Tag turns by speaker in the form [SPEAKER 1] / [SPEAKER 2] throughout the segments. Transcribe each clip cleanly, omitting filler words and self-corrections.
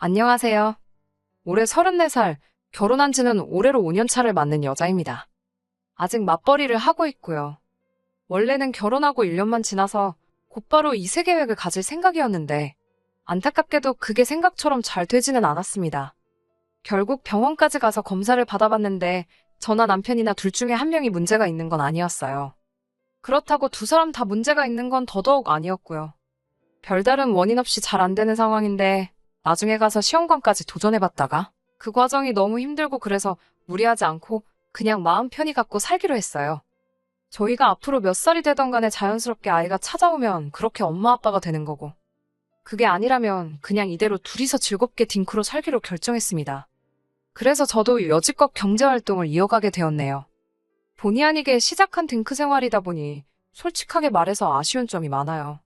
[SPEAKER 1] 안녕하세요. 올해 34살, 결혼한 지는 올해로 5년 차를 맞는 여자입니다. 아직 맞벌이를 하고 있고요. 원래는 결혼하고 1년만 지나서 곧바로 이세 계획을 가질 생각이었는데 안타깝게도 그게 생각처럼 잘 되지는 않았습니다. 결국 병원까지 가서 검사를 받아봤는데 저나 남편이나 둘 중에 한 명이 문제가 있는 건 아니었어요. 그렇다고 두 사람 다 문제가 있는 건 더더욱 아니었고요. 별다른 원인 없이 잘 안 되는 상황인데 나중에 가서 시험관까지 도전해봤다가 그 과정이 너무 힘들고 그래서 무리하지 않고 그냥 마음 편히 갖고 살기로 했어요. 저희가 앞으로 몇 살이 되던 간에 자연스럽게 아이가 찾아오면 그렇게 엄마 아빠가 되는 거고 그게 아니라면 그냥 이대로 둘이서 즐겁게 딩크로 살기로 결정했습니다. 그래서 저도 여지껏 경제활동을 이어가게 되었네요. 본의 아니게 시작한 딩크 생활이다 보니 솔직하게 말해서 아쉬운 점이 많아요.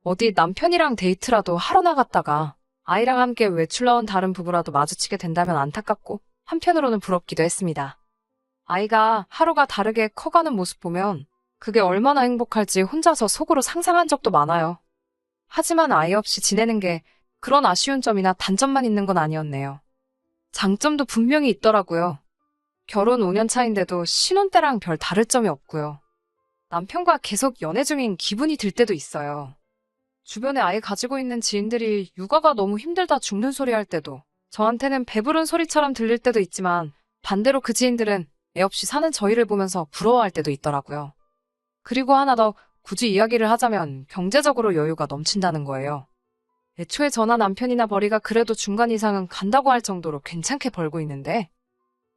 [SPEAKER 1] 어디 남편이랑 데이트라도 하러 나갔다가 아이랑 함께 외출 나온 다른 부부라도 마주치게 된다면 안타깝고 한편으로는 부럽기도 했습니다. 아이가 하루가 다르게 커가는 모습 보면 그게 얼마나 행복할지 혼자서 속으로 상상한 적도 많아요. 하지만 아이 없이 지내는 게 그런 아쉬운 점이나 단점만 있는 건 아니었네요. 장점도 분명히 있더라고요. 결혼 5년 차인데도 신혼 때랑 별 다를 점이 없고요. 남편과 계속 연애 중인 기분이 들 때도 있어요. 주변에 아이 가지고 있는 지인들이 육아가 너무 힘들다 죽는 소리 할 때도 저한테는 배부른 소리처럼 들릴 때도 있지만 반대로 그 지인들은 애 없이 사는 저희를 보면서 부러워할 때도 있더라고요. 그리고 하나 더 굳이 이야기를 하자면 경제적으로 여유가 넘친다는 거예요. 애초에 저나 남편이나 벌이가 그래도 중간 이상은 간다고 할 정도로 괜찮게 벌고 있는데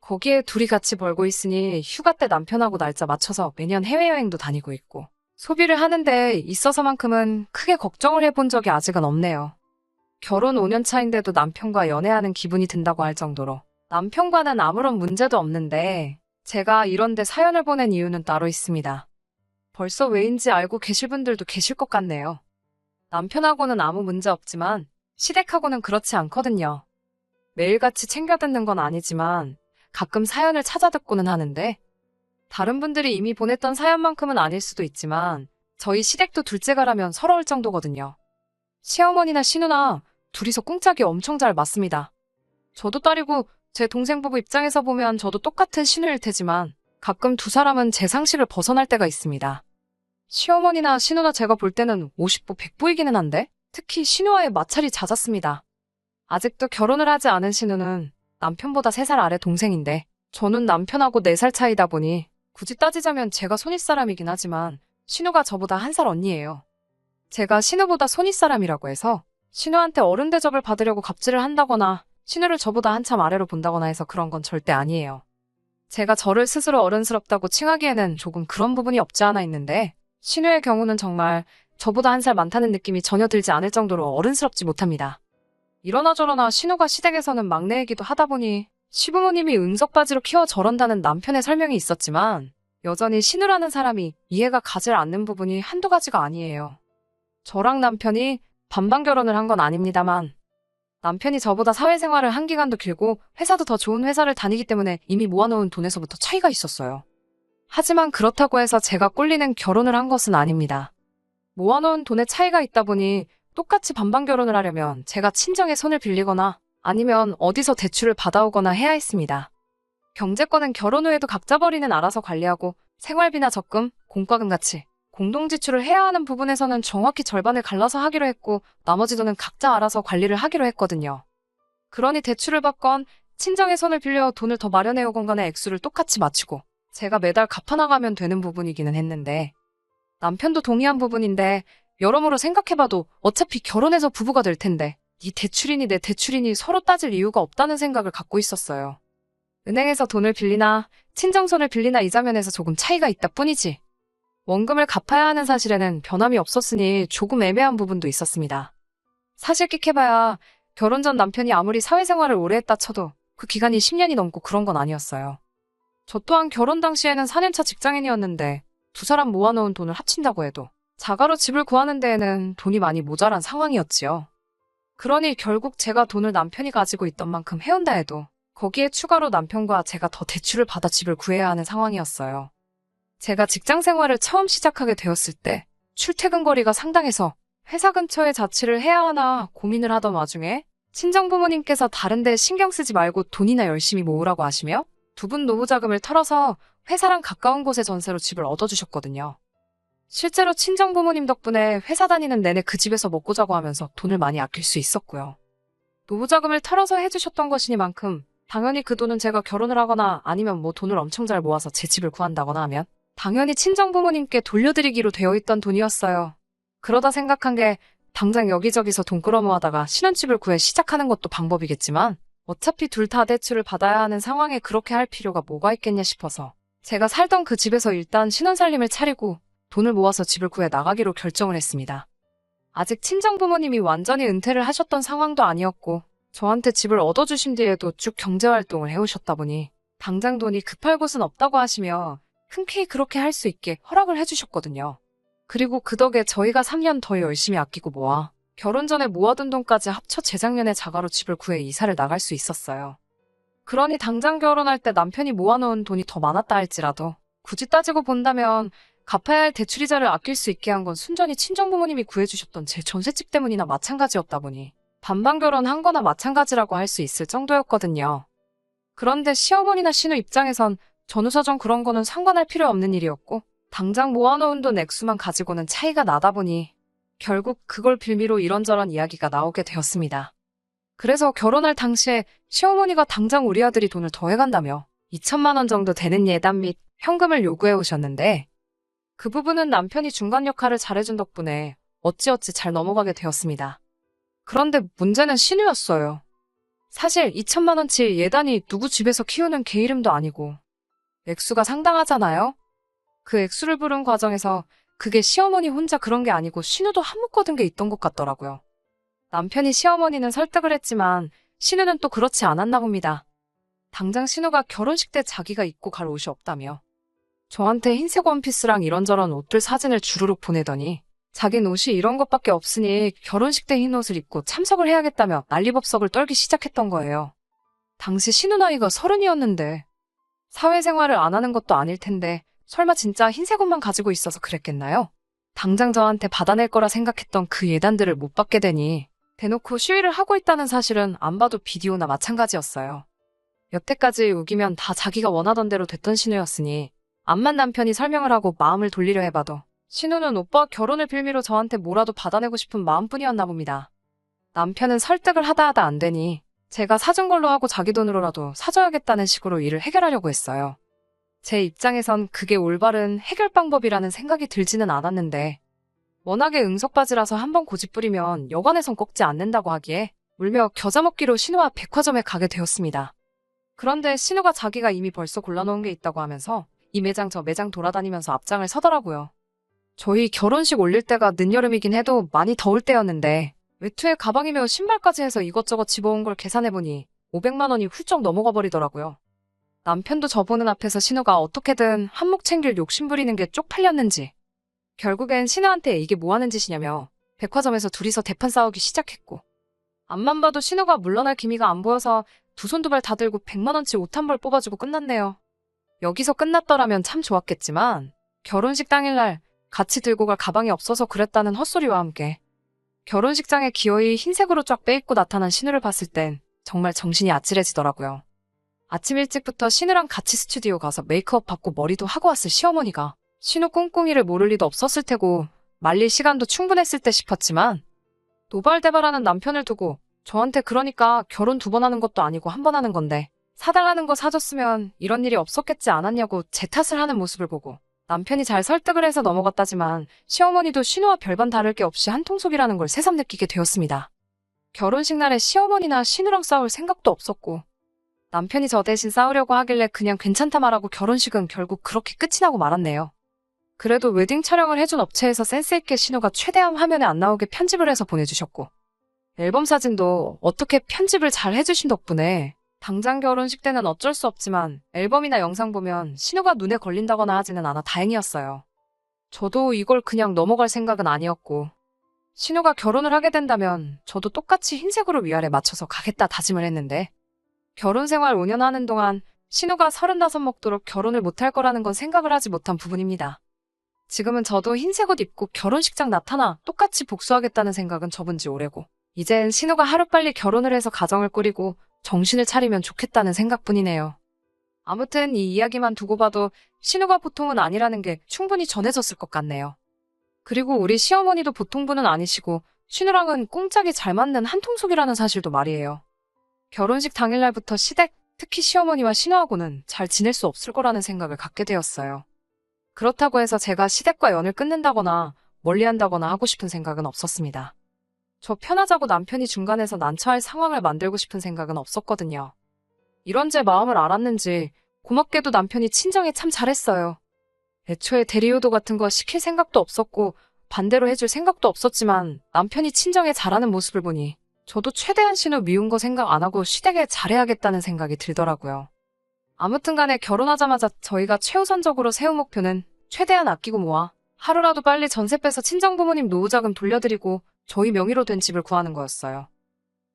[SPEAKER 1] 거기에 둘이 같이 벌고 있으니 휴가 때 남편하고 날짜 맞춰서 매년 해외여행도 다니고 있고 소비를 하는데 있어서만큼은 크게 걱정을 해본 적이 아직은 없네요. 결혼 5년 차인데도 남편과 연애하는 기분이 든다고 할 정도로 남편과는 아무런 문제도 없는데 제가 이런데 사연을 보낸 이유는 따로 있습니다. 벌써 왜인지 알고 계실 분들도 계실 것 같네요. 남편하고는 아무 문제 없지만 시댁하고는 그렇지 않거든요. 매일같이 챙겨 듣는 건 아니지만 가끔 사연을 찾아 듣고는 하는데 다른 분들이 이미 보냈던 사연만큼은 아닐 수도 있지만 저희 시댁도 둘째가라면 서러울 정도거든요. 시어머니나 시누나 둘이서 꿍짝이 엄청 잘 맞습니다. 저도 딸이고 제 동생 부부 입장에서 보면 저도 똑같은 시누일 테지만 가끔 두 사람은 제 상식을 벗어날 때가 있습니다. 시어머니나 시누나 제가 볼 때는 50부 100부이기는 한데 특히 시누와의 마찰이 잦았습니다. 아직도 결혼을 하지 않은 시누는 남편보다 3살 아래 동생인데 저는 남편하고 4살 차이다 보니 굳이 따지자면 제가 손윗사람이긴 하지만 신우가 저보다 1살 언니예요. 제가 신우보다 손윗사람이라고 해서 신우한테 어른 대접을 받으려고 갑질을 한다거나 신우를 저보다 한참 아래로 본다거나 해서 그런 건 절대 아니에요. 제가 저를 스스로 어른스럽다고 칭하기에는 조금 그런 부분이 없지 않아 있는데 신우의 경우는 정말 저보다 1살 많다는 느낌이 전혀 들지 않을 정도로 어른스럽지 못합니다. 이러나 저러나 신우가 시댁에서는 막내이기도 하다 보니 시부모님이 응석바지로 키워 저런다는 남편의 설명이 있었지만 여전히 신우라는 사람이 이해가 가질 않는 부분이 한두 가지가 아니에요. 저랑 남편이 반반 결혼을 한 건 아닙니다만 남편이 저보다 사회생활을 한 기간도 길고 회사도 더 좋은 회사를 다니기 때문에 이미 모아놓은 돈에서부터 차이가 있었어요. 하지만 그렇다고 해서 제가 꼴리는 결혼을 한 것은 아닙니다. 모아놓은 돈에 차이가 있다 보니 똑같이 반반 결혼을 하려면 제가 친정의 손을 빌리거나 아니면 어디서 대출을 받아오거나 해야 했습니다. 경제권은 결혼 후에도 각자 벌이는 알아서 관리하고 생활비나 적금, 공과금 같이 공동지출을 해야 하는 부분에서는 정확히 절반을 갈라서 하기로 했고 나머지 돈은 각자 알아서 관리를 하기로 했거든요. 그러니 대출을 받건 친정의 손을 빌려 돈을 더 마련해 오건 간에 액수를 똑같이 맞추고 제가 매달 갚아나가면 되는 부분이기는 했는데 남편도 동의한 부분인데 여러모로 생각해봐도 어차피 결혼해서 부부가 될 텐데 네 대출이니 내 대출이니 서로 따질 이유가 없다는 생각을 갖고 있었어요. 은행에서 돈을 빌리나 친정손을 빌리나 이자면에서 조금 차이가 있다 뿐이지 원금을 갚아야 하는 사실에는 변함이 없었으니 조금 애매한 부분도 있었습니다. 사실 끽해봐야 결혼 전 남편이 아무리 사회생활을 오래 했다 쳐도 그 기간이 10년이 넘고 그런 건 아니었어요. 저 또한 결혼 당시에는 4년차 직장인이었는데 두 사람 모아놓은 돈을 합친다고 해도 자가로 집을 구하는 데에는 돈이 많이 모자란 상황이었지요. 그러니 결국 제가 돈을 남편이 가지고 있던 만큼 해온다 해도 거기에 추가로 남편과 제가 더 대출을 받아 집을 구해야 하는 상황이었어요. 제가 직장 생활을 처음 시작하게 되었을 때 출퇴근 거리가 상당해서 회사 근처에 자취를 해야 하나 고민을 하던 와중에 친정부모님께서 다른 데 신경 쓰지 말고 돈이나 열심히 모으라고 하시며 두 분 노후 자금을 털어서 회사랑 가까운 곳에 전세로 집을 얻어주셨거든요. 실제로 친정부모님 덕분에 회사 다니는 내내 그 집에서 먹고 자고 하면서 돈을 많이 아낄 수 있었고요. 노후 자금을 털어서 해주셨던 것이니만큼 당연히 그 돈은 제가 결혼을 하거나 아니면 뭐 돈을 엄청 잘 모아서 제 집을 구한다거나 하면 당연히 친정부모님께 돌려드리기로 되어 있던 돈이었어요. 그러다 생각한 게 당장 여기저기서 돈 끌어모아다가 신혼집을 구해 시작하는 것도 방법이겠지만 어차피 둘 다 대출을 받아야 하는 상황에 그렇게 할 필요가 뭐가 있겠냐 싶어서 제가 살던 그 집에서 일단 신혼살림을 차리고 돈을 모아서 집을 구해 나가기로 결정을 했습니다. 아직 친정부모님이 완전히 은퇴를 하셨던 상황도 아니었고 저한테 집을 얻어주신 뒤에도 쭉 경제활동을 해오셨다 보니 당장 돈이 급할 곳은 없다고 하시며 흔쾌히 그렇게 할 수 있게 허락을 해주셨거든요. 그리고 그 덕에 저희가 3년 더 열심히 아끼고 모아 결혼 전에 모아둔 돈까지 합쳐 재작년에 자가로 집을 구해 이사를 나갈 수 있었어요. 그러니 당장 결혼할 때 남편이 모아놓은 돈이 더 많았다 할지라도 굳이 따지고 본다면 갚아야 할 대출이자를 아낄 수 있게 한 건 순전히 친정부모님이 구해주셨던 제 전셋집 때문이나 마찬가지였다 보니 반반 결혼한 거나 마찬가지라고 할 수 있을 정도였거든요. 그런데 시어머니나 시누 입장에선 전후사정 그런 거는 상관할 필요 없는 일이었고 당장 모아놓은 돈 액수만 가지고는 차이가 나다 보니 결국 그걸 빌미로 이런저런 이야기가 나오게 되었습니다. 그래서 결혼할 당시에 시어머니가 당장 우리 아들이 돈을 더 해간다며 2천만 원 정도 되는 예단 및 현금을 요구해 오셨는데 그 부분은 남편이 중간 역할을 잘해준 덕분에 어찌어찌 잘 넘어가게 되었습니다. 그런데 문제는 신우였어요. 사실 2천만 원치 예단이 누구 집에서 키우는 개 이름도 아니고 액수가 상당하잖아요? 그 액수를 부른 과정에서 그게 시어머니 혼자 그런 게 아니고 신우도 한몫거든 게 있던 것 같더라고요. 남편이 시어머니는 설득을 했지만 신우는 또 그렇지 않았나 봅니다. 당장 신우가 결혼식 때 자기가 입고 갈 옷이 없다며 저한테 흰색 원피스랑 이런저런 옷들 사진을 주르륵 보내더니 자긴 옷이 이런 것밖에 없으니 결혼식 때 흰 옷을 입고 참석을 해야겠다며 난리법석을 떨기 시작했던 거예요. 당시 신우 나이가 30이었는데 사회생활을 안 하는 것도 아닐 텐데 설마 진짜 흰색 옷만 가지고 있어서 그랬겠나요? 당장 저한테 받아낼 거라 생각했던 그 예단들을 못 받게 되니 대놓고 시위를 하고 있다는 사실은 안 봐도 비디오나 마찬가지였어요. 여태까지 우기면 다 자기가 원하던 대로 됐던 신우였으니 암만 남편이 설명을 하고 마음을 돌리려 해봐도 신우는 오빠 결혼을 빌미로 저한테 뭐라도 받아내고 싶은 마음뿐이었나 봅니다. 남편은 설득을 하다 안 되니 제가 사준 걸로 하고 자기 돈으로라도 사줘야겠다는 식으로 일을 해결하려고 했어요. 제 입장에선 그게 올바른 해결 방법이라는 생각이 들지는 않았는데 워낙에 응석바지라서 한번 고집부리면 여관에선 꺾지 않는다고 하기에 울며 겨자 먹기로 신우와 백화점에 가게 되었습니다. 그런데 신우가 자기가 이미 벌써 골라놓은 게 있다고 하면서 이 매장 저 매장 돌아다니면서 앞장을 서더라고요. 저희 결혼식 올릴 때가 늦여름이긴 해도 많이 더울 때였는데 외투에 가방이며 신발까지 해서 이것저것 집어온 걸 계산해보니 500만 원이 훌쩍 넘어가 버리더라고요. 남편도 저보는 앞에서 신우가 어떻게든 한몫 챙길 욕심부리는 게 쪽팔렸는지 결국엔 신우한테 이게 뭐 하는 짓이냐며 백화점에서 둘이서 대판 싸우기 시작했고 앞만 봐도 신우가 물러날 기미가 안 보여서 두 손 두 발 다 들고 100만 원치 옷 한 벌 뽑아주고 끝났네요. 여기서 끝났더라면 참 좋았겠지만 결혼식 당일날 같이 들고 갈 가방이 없어서 그랬다는 헛소리와 함께 결혼식장에 기어이 흰색으로 쫙 빼입고 나타난 신우를 봤을 땐 정말 정신이 아찔해지더라고요. 아침 일찍부터 신우랑 같이 스튜디오 가서 메이크업 받고 머리도 하고 왔을 시어머니가 신우 꿍꿍이를 모를 리도 없었을 테고 말릴 시간도 충분했을 때 싶었지만 노발대발하는 남편을 두고 저한테 그러니까 결혼 2번 하는 것도 아니고 1번 하는 건데 사달라는 거 사줬으면 이런 일이 없었겠지 않았냐고 제 탓을 하는 모습을 보고 남편이 잘 설득을 해서 넘어갔다지만 시어머니도 신우와 별반 다를 게 없이 한통속이라는 걸 새삼 느끼게 되었습니다. 결혼식 날에 시어머니나 신우랑 싸울 생각도 없었고 남편이 저 대신 싸우려고 하길래 그냥 괜찮다 말하고 결혼식은 결국 그렇게 끝이 나고 말았네요. 그래도 웨딩 촬영을 해준 업체에서 센스있게 신우가 최대한 화면에 안 나오게 편집을 해서 보내주셨고 앨범 사진도 어떻게 편집을 잘 해주신 덕분에 당장 결혼식 때는 어쩔 수 없지만 앨범이나 영상 보면 신우가 눈에 걸린다거나 하지는 않아 다행이었어요. 저도 이걸 그냥 넘어갈 생각은 아니었고 신우가 결혼을 하게 된다면 저도 똑같이 흰색으로 위아래 맞춰서 가겠다 다짐을 했는데 결혼 생활 5년 하는 동안 신우가 35 먹도록 결혼을 못할 거라는 건 생각을 하지 못한 부분입니다. 지금은 저도 흰색 옷 입고 결혼식장 나타나 똑같이 복수하겠다는 생각은 접은 지 오래고 이젠 신우가 하루빨리 결혼을 해서 가정을 꾸리고 정신을 차리면 좋겠다는 생각뿐이네요. 아무튼 이 이야기만 두고 봐도 신우가 보통은 아니라는 게 충분히 전해졌을 것 같네요. 그리고 우리 시어머니도 보통 분은 아니시고 신우랑은 꽁짝이 잘 맞는 한통속이라는 사실도 말이에요. 결혼식 당일날부터 시댁, 특히 시어머니와 신우하고는 잘 지낼 수 없을 거라는 생각을 갖게 되었어요. 그렇다고 해서 제가 시댁과 연을 끊는다거나 멀리한다거나 하고 싶은 생각은 없었습니다. 저 편하자고 남편이 중간에서 난처할 상황을 만들고 싶은 생각은 없었거든요. 이런 제 마음을 알았는지 고맙게도 남편이 친정에 참 잘했어요. 애초에 대리효도 같은 거 시킬 생각도 없었고 반대로 해줄 생각도 없었지만 남편이 친정에 잘하는 모습을 보니 저도 최대한 신우 미운 거 생각 안 하고 시댁에 잘해야겠다는 생각이 들더라고요. 아무튼 간에 결혼하자마자 저희가 최우선적으로 세운 목표는 최대한 아끼고 모아 하루라도 빨리 전세 빼서 친정부모님 노후자금 돌려드리고 저희 명의로 된 집을 구하는 거였어요.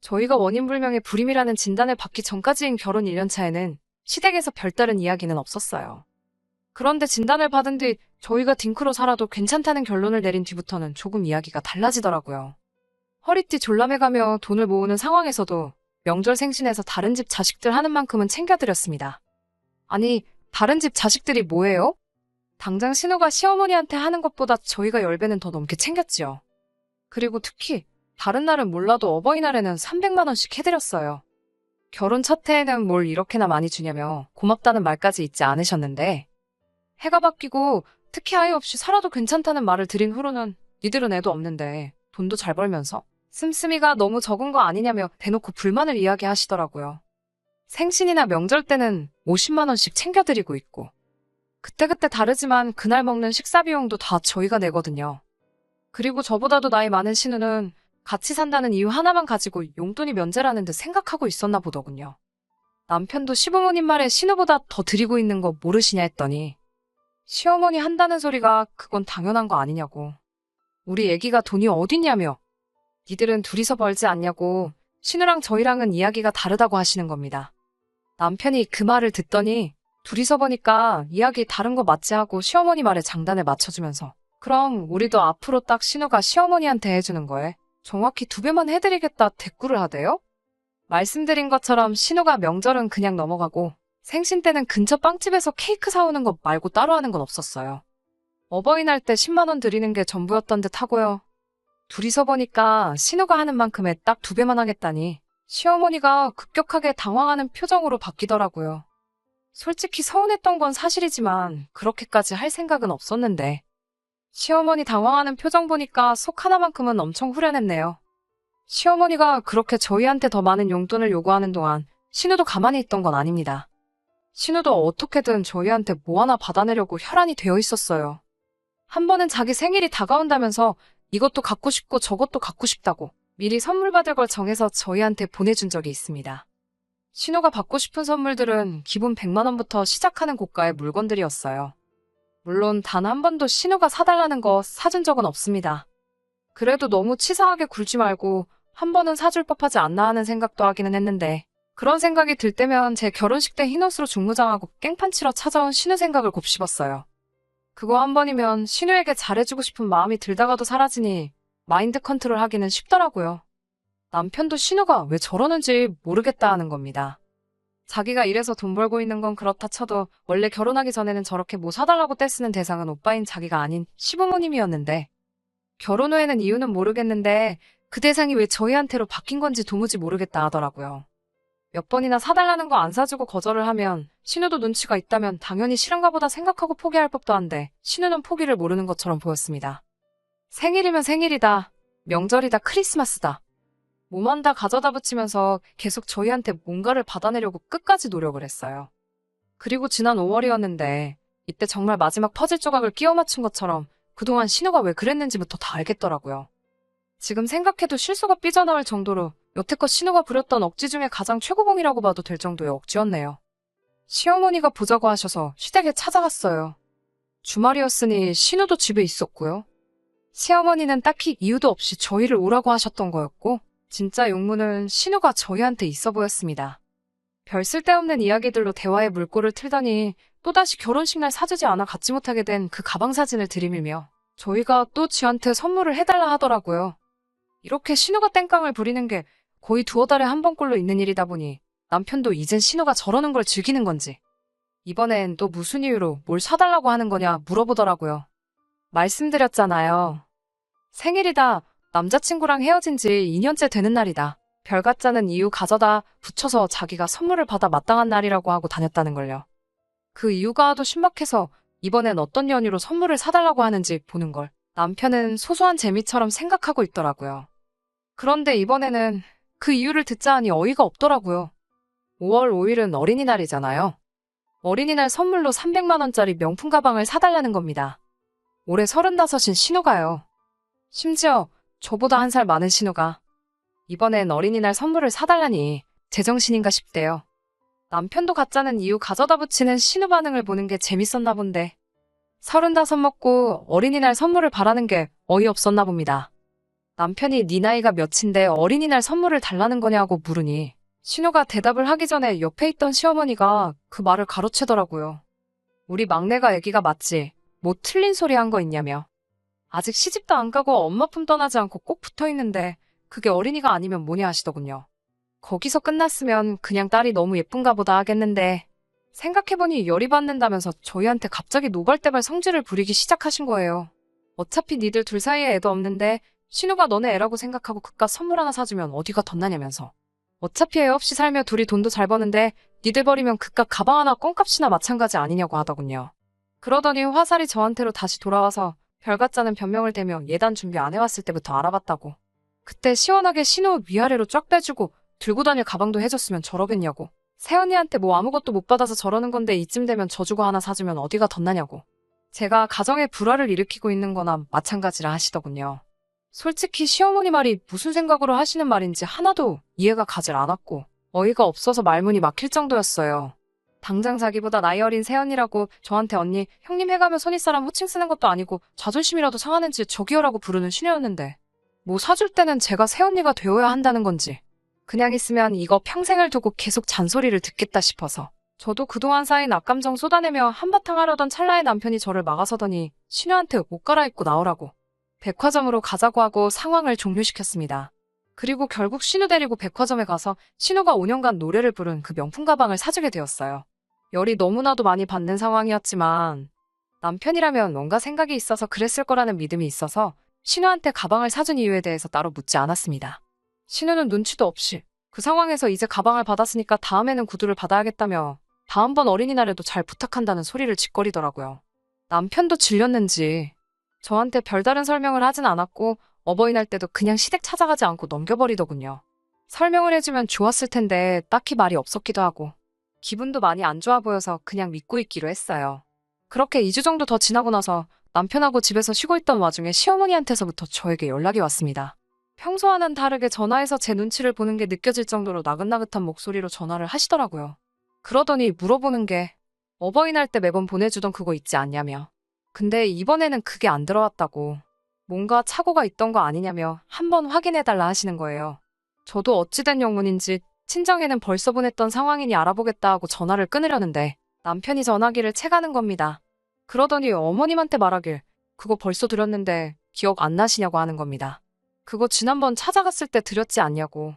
[SPEAKER 1] 저희가 원인불명의 불임이라는 진단을 받기 전까지인 결혼 1년 차에는 시댁에서 별다른 이야기는 없었어요. 그런데 진단을 받은 뒤 저희가 딩크로 살아도 괜찮다는 결론을 내린 뒤부터는 조금 이야기가 달라지더라고요. 허리띠 졸라매가며 돈을 모으는 상황에서도 명절 생신에서 다른 집 자식들 하는 만큼은 챙겨드렸습니다. 아니, 다른 집 자식들이 뭐예요? 당장 신우가 시어머니한테 하는 것보다 저희가 10배는 더 넘게 챙겼지요. 그리고 특히 다른 날은 몰라도 어버이날에는 300만 원씩 해드렸어요. 결혼 첫 해에는 뭘 이렇게나 많이 주냐며 고맙다는 말까지 잊지 않으셨는데 해가 바뀌고 특히 아이 없이 살아도 괜찮다는 말을 드린 후로는 니들은 애도 없는데 돈도 잘 벌면서 씀씀이가 너무 적은 거 아니냐며 대놓고 불만을 이야기하시더라고요. 생신이나 명절 때는 50만 원씩 챙겨드리고 있고 그때그때 다르지만 그날 먹는 식사 비용도 다 저희가 내거든요. 그리고 저보다도 나이 많은 신우는 같이 산다는 이유 하나만 가지고 용돈이 면제라는 듯 생각하고 있었나 보더군요. 남편도 시부모님 말에 신우보다 더 드리고 있는 거 모르시냐 했더니 시어머니 한다는 소리가 그건 당연한 거 아니냐고. 우리 애기가 돈이 어딨냐며. 니들은 둘이서 벌지 않냐고 신우랑 저희랑은 이야기가 다르다고 하시는 겁니다. 남편이 그 말을 듣더니 둘이서 보니까 이야기 다른 거 맞지 하고 시어머니 말에 장단을 맞춰주면서 그럼 우리도 앞으로 딱 신우가 시어머니한테 해주는 거에 정확히 2배만 해드리겠다 대꾸를 하대요? 말씀드린 것처럼 신우가 명절은 그냥 넘어가고 생신 때는 근처 빵집에서 케이크 사오는 것 말고 따로 하는 건 없었어요. 어버이날 때 10만 원 드리는 게 전부였던 듯 하고요. 둘이서 보니까 신우가 하는 만큼에 딱 2배만 하겠다니 시어머니가 급격하게 당황하는 표정으로 바뀌더라고요. 솔직히 서운했던 건 사실이지만 그렇게까지 할 생각은 없었는데 시어머니 당황하는 표정 보니까 속 하나만큼은 엄청 후련했네요. 시어머니가 그렇게 저희한테 더 많은 용돈을 요구하는 동안 신우도 가만히 있던 건 아닙니다. 신우도 어떻게든 저희한테 뭐 하나 받아내려고 혈안이 되어 있었어요. 한 번은 자기 생일이 다가온다면서 이것도 갖고 싶고 저것도 갖고 싶다고 미리 선물 받을 걸 정해서 저희한테 보내준 적이 있습니다. 신우가 받고 싶은 선물들은 기본 100만 원부터 시작하는 고가의 물건들이었어요. 물론 단 한 번도 신우가 사달라는 거 사준 적은 없습니다. 그래도 너무 치사하게 굴지 말고 한 번은 사줄 법하지 않나 하는 생각도 하기는 했는데 그런 생각이 들 때면 제 결혼식 때 흰옷으로 중무장하고 깽판 치러 찾아온 신우 생각을 곱씹었어요. 그거 한 번이면 신우에게 잘해주고 싶은 마음이 들다가도 사라지니 마인드 컨트롤 하기는 쉽더라고요. 남편도 신우가 왜 저러는지 모르겠다 하는 겁니다. 자기가 이래서 돈 벌고 있는 건 그렇다 쳐도 원래 결혼하기 전에는 저렇게 뭐 사달라고 떼쓰는 대상은 오빠인 자기가 아닌 시부모님이었는데 결혼 후에는 이유는 모르겠는데 그 대상이 왜 저희한테로 바뀐 건지 도무지 모르겠다 하더라고요. 몇 번이나 사달라는 거 안 사주고 거절을 하면 신우도 눈치가 있다면 당연히 싫은가 보다 생각하고 포기할 법도 한데 신우는 포기를 모르는 것처럼 보였습니다. 생일이면 생일이다. 명절이다. 크리스마스다. 뭐만 다 가져다 붙이면서 계속 저희한테 뭔가를 받아내려고 끝까지 노력을 했어요. 그리고 지난 5월이었는데 이때 정말 마지막 퍼즐 조각을 끼워 맞춘 것처럼 그동안 신우가 왜 그랬는지부터 다 알겠더라고요. 지금 생각해도 실수가 삐져나올 정도로 여태껏 신우가 부렸던 억지 중에 가장 최고봉이라고 봐도 될 정도의 억지였네요. 시어머니가 보자고 하셔서 시댁에 찾아갔어요. 주말이었으니 신우도 집에 있었고요. 시어머니는 딱히 이유도 없이 저희를 오라고 하셨던 거였고 진짜 용무는 신우가 저희한테 있어 보였습니다. 별 쓸데없는 이야기들로 대화의 물꼬를 틀더니 또다시 결혼식 날 사주지 않아 갖지 못하게 된 그 가방 사진을 들이밀며 저희가 또 지한테 선물을 해달라 하더라고요. 이렇게 신우가 땡깡을 부리는 게 거의 두어 달에 한 번꼴로 있는 일이다 보니 남편도 이젠 신우가 저러는 걸 즐기는 건지 이번엔 또 무슨 이유로 뭘 사달라고 하는 거냐 물어보더라고요. 말씀드렸잖아요. 생일이다. 남자친구랑 헤어진 지 2년째 되는 날이다. 별 같자는 이유 가져다 붙여서 자기가 선물을 받아 마땅한 날이라고 하고 다녔다는 걸요. 그 이유가 하도 신박해서 이번엔 어떤 연유로 선물을 사달라고 하는지 보는 걸 남편은 소소한 재미처럼 생각하고 있더라고요. 그런데 이번에는 그 이유를 듣자 하니 어이가 없더라고요. 5월 5일은 어린이날이잖아요. 어린이날 선물로 300만 원짜리 명품 가방을 사달라는 겁니다. 올해 35인 신우가요. 심지어 저보다 한 살 많은 신우가 이번엔 어린이날 선물을 사달라니 제정신인가 싶대요. 남편도 가짜는 이유 가져다 붙이는 신우 반응을 보는 게 재밌었나 본데 35 먹고 어린이날 선물을 바라는 게 어이없었나 봅니다. 남편이 네 나이가 몇인데 어린이날 선물을 달라는 거냐고 물으니 신우가 대답을 하기 전에 옆에 있던 시어머니가 그 말을 가로채더라고요. 우리 막내가 애기가 맞지? 뭐 틀린 소리 한 거 있냐며. 아직 시집도 안 가고 엄마 품 떠나지 않고 꼭 붙어있는데 그게 어린이가 아니면 뭐냐 하시더군요. 거기서 끝났으면 그냥 딸이 너무 예쁜가 보다 하겠는데 생각해보니 열이 받는다면서 저희한테 갑자기 노발대발 성질을 부리기 시작하신 거예요. 어차피 니들 둘 사이에 애도 없는데 신우가 너네 애라고 생각하고 그깟 선물 하나 사주면 어디가 덧나냐면서. 어차피 애 없이 살며 둘이 돈도 잘 버는데 니들 버리면 그깟 가방 하나 껌값이나 마찬가지 아니냐고 하더군요. 그러더니 화살이 저한테로 다시 돌아와서 별같자는 변명을 대며 예단 준비 안 해왔을 때부터 알아봤다고. 그때 시원하게 신우 위아래로 쫙 빼주고 들고 다닐 가방도 해줬으면 저러겠냐고. 새언니한테 뭐 아무것도 못 받아서 저러는 건데 이쯤 되면 져주고 하나 사주면 어디가 덧나냐고. 제가 가정에 불화를 일으키고 있는 거나 마찬가지라 하시더군요. 솔직히 시어머니 말이 무슨 생각으로 하시는 말인지 하나도 이해가 가질 않았고 어이가 없어서 말문이 막힐 정도였어요. 당장 자기보다 나이 어린 새언니라고 저한테 언니, 형님 해가며 손윗사람 호칭 쓰는 것도 아니고 자존심이라도 상하는지 저기요라고 부르는 신우였는데 뭐 사줄 때는 제가 새언니가 되어야 한다는 건지 그냥 있으면 이거 평생을 두고 계속 잔소리를 듣겠다 싶어서 저도 그동안 쌓인 악감정 쏟아내며 한바탕 하려던 찰나에 남편이 저를 막아서더니 신우한테 옷 갈아입고 나오라고 백화점으로 가자고 하고 상황을 종료시켰습니다. 그리고 결국 신우 데리고 백화점에 가서 신우가 5년간 노래를 부른 그 명품 가방을 사주게 되었어요. 열이 너무나도 많이 받는 상황이었지만 남편이라면 뭔가 생각이 있어서 그랬을 거라는 믿음이 있어서 신우한테 가방을 사준 이유에 대해서 따로 묻지 않았습니다. 신우는 눈치도 없이 그 상황에서 이제 가방을 받았으니까 다음에는 구두를 받아야겠다며 다음번 어린이날에도 잘 부탁한다는 소리를 짓거리더라고요. 남편도 질렸는지 저한테 별다른 설명을 하진 않았고 어버이날 때도 그냥 시댁 찾아가지 않고 넘겨버리더군요. 설명을 해주면 좋았을 텐데 딱히 말이 없었기도 하고 기분도 많이 안 좋아 보여서 그냥 믿고 있기로 했어요. 그렇게 2주 정도 더 지나고 나서 남편하고 집에서 쉬고 있던 와중에 시어머니한테서부터 저에게 연락이 왔습니다. 평소와는 다르게 전화해서 제 눈치를 보는 게 느껴질 정도로 나긋나긋한 목소리로 전화를 하시더라고요. 그러더니 물어보는 게 어버이날 때 매번 보내주던 그거 있지 않냐며. 근데 이번에는 그게 안 들어왔다고. 뭔가 착오가 있던 거 아니냐며 한번 확인해달라 하시는 거예요. 저도 어찌된 영문인지 친정에는 벌써 보냈던 상황이니 알아보겠다 하고 전화를 끊으려는데 남편이 전화기를 채가는 겁니다. 그러더니 어머님한테 말하길 그거 벌써 드렸는데 기억 안 나시냐고 하는 겁니다. 그거 지난번 찾아갔을 때 드렸지 않냐고.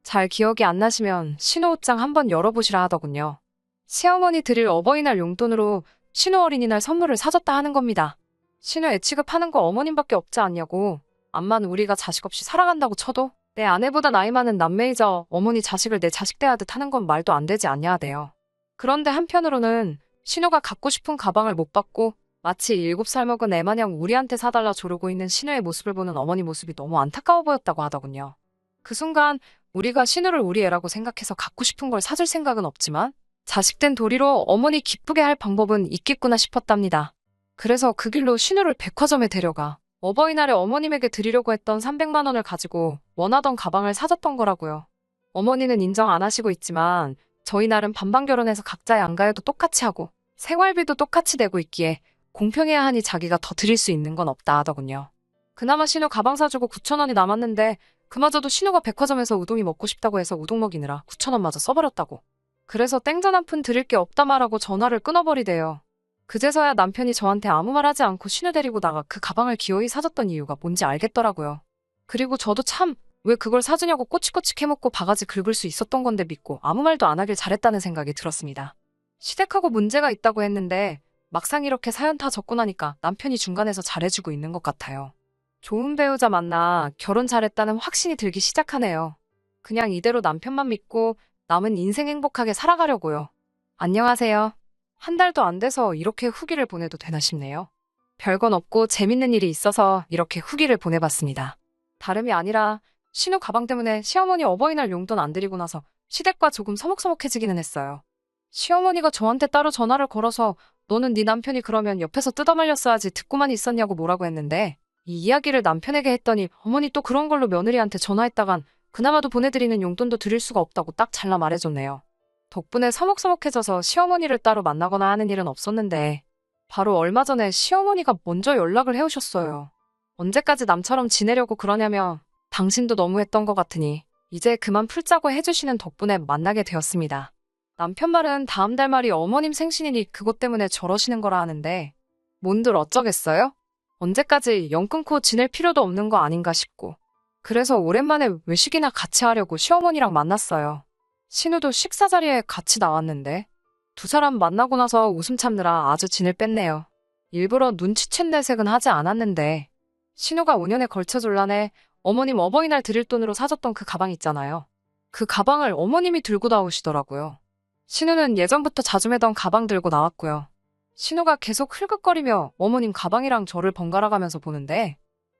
[SPEAKER 1] 잘 기억이 안 나시면 신우 옷장 한번 열어보시라 하더군요. 시어머니 드릴 어버이날 용돈으로 신우 어린이날 선물을 사줬다 하는 겁니다. 신우 애 취급하는 거 어머님밖에 없지 않냐고. 암만 우리가 자식 없이 살아간다고 쳐도 내 아내보다 나이 많은 남매이자 어머니 자식을 내 자식 대하듯 하는 건 말도 안 되지 않냐 하대요. 그런데 한편으로는 신우가 갖고 싶은 가방을 못 받고 마치 7살 먹은 애 마냥 우리한테 사달라 조르고 있는 신우의 모습을 보는 어머니 모습이 너무 안타까워 보였다고 하더군요. 그 순간 우리가 신우를 우리 애라고 생각해서 갖고 싶은 걸 사줄 생각은 없지만 자식된 도리로 어머니 기쁘게 할 방법은 있겠구나 싶었답니다. 그래서 그 길로 신우를 백화점에 데려가 어버이날에 어머님에게 드리려고 했던 300만 원을 가지고 원하던 가방을 사줬던 거라고요. 어머니는 인정 안 하시고 있지만 저희 날은 반반 결혼해서 각자 양가여도 똑같이 하고 생활비도 똑같이 내고 있기에 공평해야 하니 자기가 더 드릴 수 있는 건 없다 하더군요. 그나마 신우 가방 사주고 9천 원이 남았는데 그마저도 신우가 백화점에서 우동이 먹고 싶다고 해서 우동 먹이느라 9천 원마저 써버렸다고. 그래서 땡전 한 푼 드릴 게 없다 말하고 전화를 끊어버리대요. 그제서야 남편이 저한테 아무 말 하지 않고 신우 데리고 나가 그 가방을 기어이 사줬던 이유가 뭔지 알겠더라고요. 그리고 저도 참, 왜 그걸 사주냐고 꼬치꼬치 캐묻고 바가지 긁을 수 있었던 건데 믿고 아무 말도 안 하길 잘했다는 생각이 들었습니다. 시댁하고 문제가 있다고 했는데 막상 이렇게 사연 다 적고 나니까 남편이 중간에서 잘해주고 있는 것 같아요. 좋은 배우자 만나 결혼 잘했다는 확신이 들기 시작하네요. 그냥 이대로 남편만 믿고 남은 인생 행복하게 살아가려고요. 안녕하세요. 한 달도 안 돼서 이렇게 후기를 보내도 되나 싶네요. 별건 없고 재밌는 일이 있어서 이렇게 후기를 보내봤습니다. 다름이 아니라 신우 가방 때문에 시어머니 어버이날 용돈 안 드리고 나서 시댁과 조금 서먹서먹해지기는 했어요. 시어머니가 저한테 따로 전화를 걸어서 너는 네 남편이 그러면 옆에서 뜯어말렸어야지 듣고만 있었냐고 뭐라고 했는데 이 이야기를 남편에게 했더니 어머니 또 그런 걸로 며느리한테 전화했다간 그나마도 보내드리는 용돈도 드릴 수가 없다고 딱 잘라 말해줬네요. 덕분에 서먹서먹해져서 시어머니를 따로 만나거나 하는 일은 없었는데 바로 얼마 전에 시어머니가 먼저 연락을 해오셨어요. 언제까지 남처럼 지내려고 그러냐며 당신도 너무했던 것 같으니 이제 그만 풀자고 해주시는 덕분에 만나게 되었습니다. 남편 말은 다음 달 말이 어머님 생신이니 그것 때문에 저러시는 거라 하는데 뭔들 어쩌겠어요? 언제까지 연 끊고 지낼 필요도 없는 거 아닌가 싶고 그래서 오랜만에 외식이나 같이 하려고 시어머니랑 만났어요. 신우도 식사 자리에 같이 나왔는데 두 사람 만나고 나서 웃음 참느라 아주 진을 뺐네요. 일부러 눈치챈 내색은 하지 않았는데 신우가 5년에 걸쳐 졸라내 어머님 어버이날 드릴 돈으로 사줬던 그 가방 있잖아요. 그 가방을 어머님이 들고 나오시더라고요. 신우는 예전부터 자주 매던 가방 들고 나왔고요. 신우가 계속 흘긋거리며 어머님 가방이랑 저를 번갈아 가면서 보는데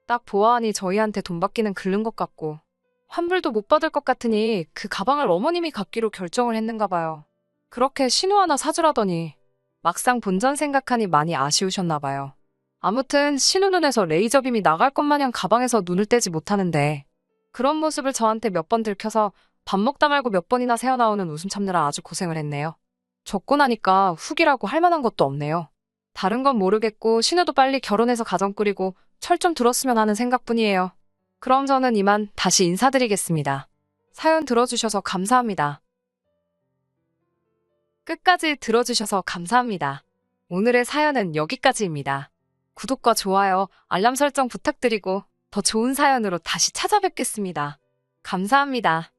[SPEAKER 1] 딱 보아하니 저희한테 돈 받기는 글른 것 같고 환불도 못 받을 것 같으니 그 가방을 어머님이 갖기로 결정을 했는가 봐요. 그렇게 신우 하나 사주라더니 막상 본전 생각하니 많이 아쉬우셨나 봐요. 아무튼 신우 눈에서 레이저빔이 나갈 것 마냥 가방에서 눈을 떼지 못하는데 그런 모습을 저한테 몇 번 들켜서 밥 먹다 말고 몇 번이나 새어나오는 웃음 참느라 아주 고생을 했네요. 적고 나니까 후기라고 할 만한 것도 없네요. 다른 건 모르겠고 신우도 빨리 결혼해서 가정 꾸리고 철 좀 들었으면 하는 생각뿐이에요. 그럼 저는 이만 다시 인사드리겠습니다. 사연 들어주셔서 감사합니다. 끝까지 들어주셔서 감사합니다. 오늘의 사연은 여기까지입니다. 구독과 좋아요, 알람 설정 부탁드리고 더 좋은 사연으로 다시 찾아뵙겠습니다. 감사합니다.